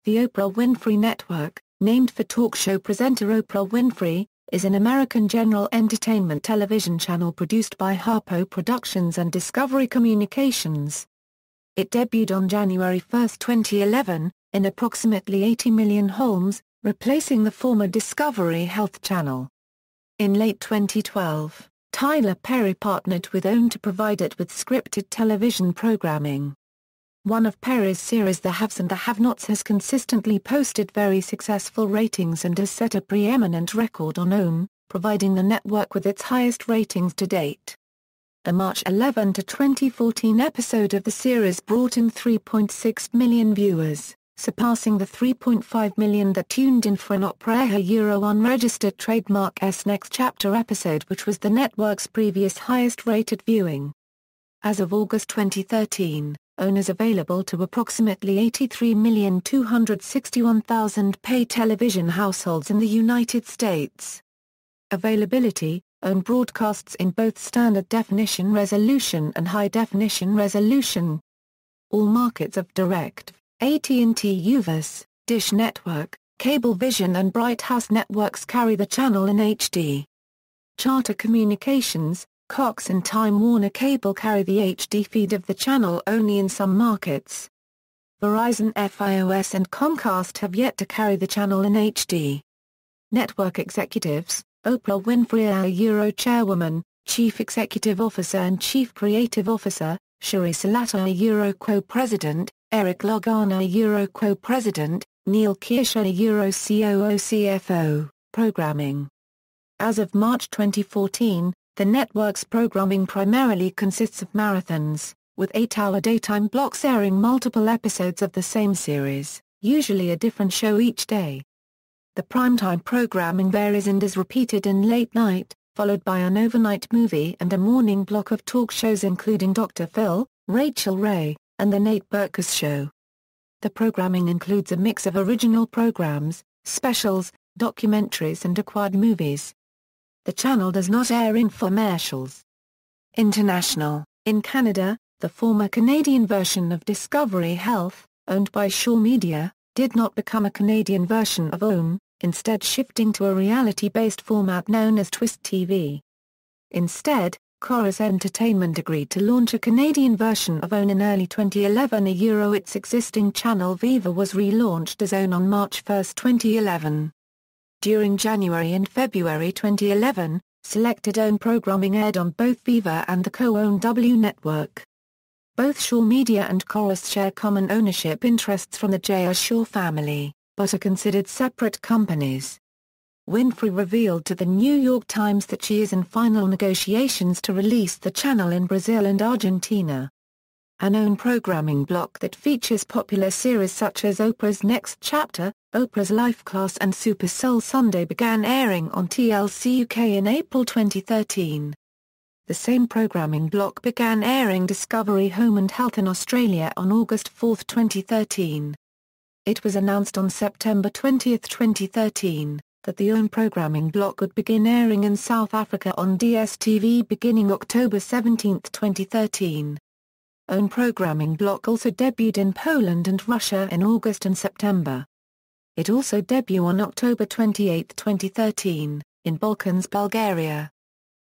The Oprah Winfrey Network, named for talk show presenter Oprah Winfrey, is an American general entertainment television channel produced by Harpo Productions and Discovery Communications. It debuted on January 1, 2011, in approximately 80 million homes, replacing the former Discovery Health Channel. In late 2012, Tyler Perry partnered with OWN to provide it with scripted television programming. One of Perry's series, The Haves and the Have-Nots, has consistently posted very successful ratings and has set a preeminent record on OWN, providing the network with its highest ratings to date. The March 11, 2014 episode of the series brought in 3.6 million viewers, surpassing the 3.5 million that tuned in for an Oprah unregistered trademark's Next Chapter episode, which was the network's previous highest-rated viewing. As of August 2013, OWN is available to approximately 83,261,000 paid television households in the United States. Availability: OWN broadcasts in both standard definition resolution and high definition resolution. All markets of DirecTV, AT&T UVerse, Dish Network, Cablevision and Bright House networks carry the channel in HD. Charter Communications, Cox and Time Warner Cable carry the HD feed of the channel only in some markets. Verizon, FiOS and Comcast have yet to carry the channel in HD. Network executives: Oprah Winfrey Chairwoman, Chief Executive Officer and Chief Creative Officer, Shari Salato Co-President, Eric Logano Co-President, Neil Kirscher COO CFO, Programming. As of March 2014, the network's programming primarily consists of marathons, with 8-hour daytime blocks airing multiple episodes of the same series, usually a different show each day. The primetime programming varies and is repeated in late night, followed by an overnight movie and a morning block of talk shows including Dr. Phil, Rachel Ray, and The Nate Berkus Show. The programming includes a mix of original programs, specials, documentaries and acquired movies. The channel does not air infomercials. International: in Canada, the former Canadian version of Discovery Health, owned by Shaw Media, did not become a Canadian version of OWN, instead shifting to a reality-based format known as Twist TV. Instead, Corus Entertainment agreed to launch a Canadian version of OWN in early 2011. Its existing channel Viva was relaunched as OWN on March 1, 2011. During January and February 2011, selected OWN programming aired on both Viva and the co-owned W Network. Both Shaw Media and Corus share common ownership interests from the J.R. Shaw family, but are considered separate companies. Winfrey revealed to the New York Times that she is in final negotiations to release the channel in Brazil and Argentina. An OWN programming block that features popular series such as Oprah's Next Chapter, Oprah's Life Class and Super Soul Sunday began airing on TLC UK in April 2013. The same programming block began airing Discovery Home and Health in Australia on August 4, 2013. It was announced on September 20, 2013, that the OWN programming block would begin airing in South Africa on DSTV beginning October 17, 2013. OWN programming block also debuted in Poland and Russia in August and September. It also debuted on October 28, 2013, in Balkans, Bulgaria.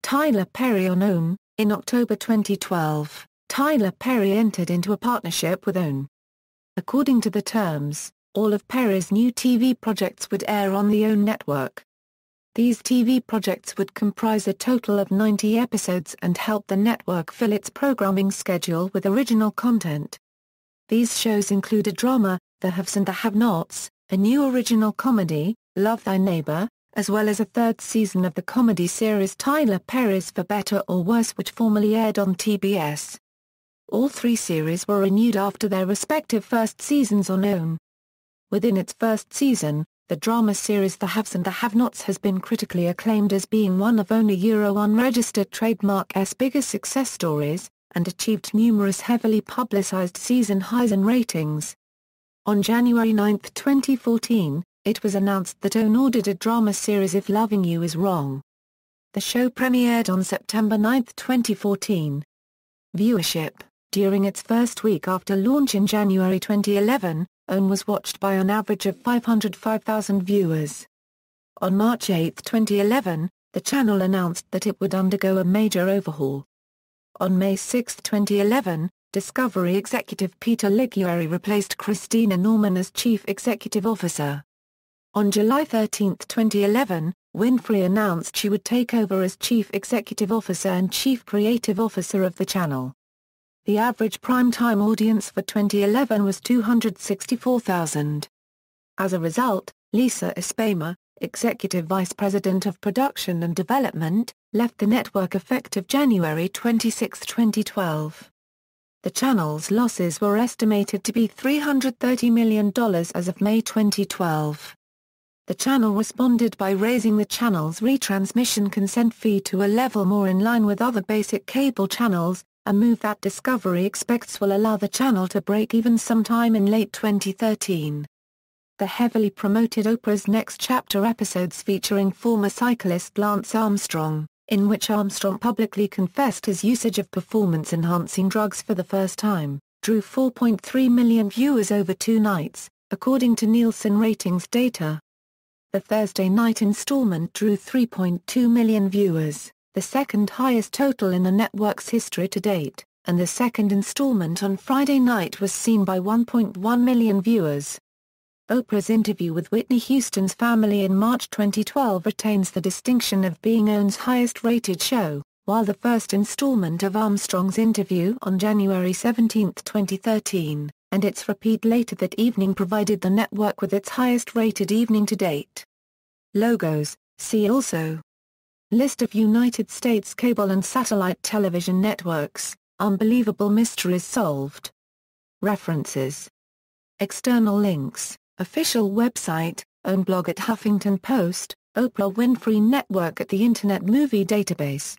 Tyler Perry on OWN. In October 2012, Tyler Perry entered into a partnership with OWN. According to the terms, all of Perry's new TV projects would air on the OWN network. These TV projects would comprise a total of 90 episodes and help the network fill its programming schedule with original content. These shows include a drama, The Haves and the Have-Nots, a new original comedy, Love Thy Neighbor, as well as a third season of the comedy series Tyler Perry's For Better or Worse, which formerly aired on TBS. All three series were renewed after their respective first seasons on OWN. Within its first season, the drama series The Haves and the Have-Nots has been critically acclaimed as being one of OWN unregistered trademark's biggest success stories, and achieved numerous heavily publicized season highs in ratings. On January 9, 2014, it was announced that OWN ordered a drama series If Loving You Is Wrong. The show premiered on September 9, 2014. Viewership: during its first week after launch in January 2011, and was watched by an average of 505,000 viewers. On March 8, 2011, the channel announced that it would undergo a major overhaul. On May 6, 2011, Discovery executive Peter Liguori replaced Christina Norman as Chief Executive Officer. On July 13, 2011, Winfrey announced she would take over as Chief Executive Officer and Chief Creative Officer of the channel. The average prime-time audience for 2011 was 264,000. As a result, Lisa Espama, Executive Vice President of Production and Development, left the network effective January 26, 2012. The channel's losses were estimated to be $330 million as of May 2012. The channel responded by raising the channel's retransmission consent fee to a level more in line with other basic cable channels, a move that Discovery expects will allow the channel to break even sometime in late 2013. The heavily promoted Oprah's Next Chapter episodes featuring former cyclist Lance Armstrong, in which Armstrong publicly confessed his usage of performance-enhancing drugs for the first time, drew 4.3 million viewers over 2 nights, according to Nielsen ratings data. The Thursday night installment drew 3.2 million viewers, the second highest total in the network's history to date, and the second installment on Friday night was seen by 1.1 million viewers. Oprah's interview with Whitney Houston's family in March 2012 retains the distinction of being OWN's highest-rated show, while the first installment of Armstrong's interview on January 17, 2013, and its repeat later that evening provided the network with its highest-rated evening to date. Logos, see also. List of United States cable and satellite television networks, Unbelievable Mysteries Solved. References. External links. Official website, OWN blog at Huffington Post, Oprah Winfrey Network at the Internet Movie Database.